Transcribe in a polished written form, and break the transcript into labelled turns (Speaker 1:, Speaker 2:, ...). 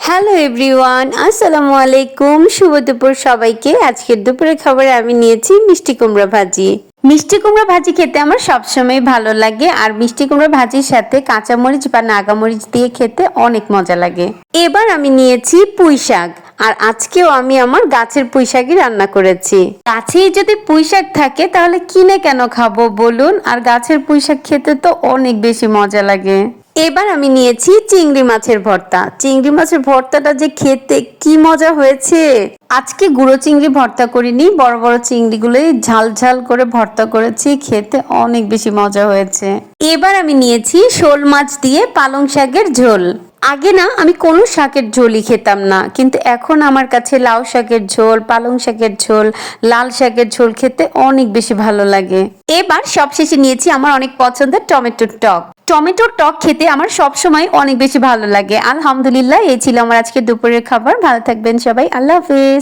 Speaker 1: Hello everyone, আসসালামু আলাইকুম। শুভ দুপুর সবাইকে। আজকের দুপুরের খাবারে আমি নিয়েছি মিষ্টি কুমড়া ভাজি। মিষ্টি কুমড়া ভাজি খেতে আমার সবসময় ভালো লাগে, আর মিষ্টি কুমড়া ভাজির সাথে কাঁচামরিচ বা নাগামরিচ দিয়ে খেতে অনেক মজা লাগে। এবার আমি নিয়েছি পুঁই শাক, আর আজকেও আমি আমার গাছের পুঁই শাকই রান্না করেছি। গাছেই যদি পুঁই শাক থাকে তাহলে কিনে কেন খাবো বলুন, আর গাছের পুঁই শাক খেতে তো অনেক বেশি মজা লাগে। এবার আমি নিয়েছি চিংড়ি মাছের ভর্তা। চিংড়ি মাছের ভর্তাটা যে খেতে কি মজা হয়েছে। আজকে গুঁড়ো চিংড়ি ভর্তা করিনি, বড় বড় চিংড়িগুলোই ঝাল ঝাল করে ভর্তা করেছি, খেতে অনেক বেশি মজা হয়েছে। এবার আমি নিয়েছি শোল মাছ দিয়ে পালং শাকের ঝোল। আগে না আমি কোনো শাকের ঝোলই খেতাম না, কিন্তু এখন আমার কাছে লাউ শাকের ঝোল, পালং শাকের ঝোল, লাল শাকের ঝোল খেতে অনেক বেশি ভালো লাগে। এবার সবশেষে নিয়েছি আমার অনেক পছন্দের টমেটোর টক। টমেটোর টক খেতে আমার সব সময় অনেক বেশি ভালো লাগে। আলহামদুলিল্লাহ, এই ছিল আমার আজকে দুপুরের খাবার। ভালো থাকবেন সবাই, আল্লাহ হাফেজ।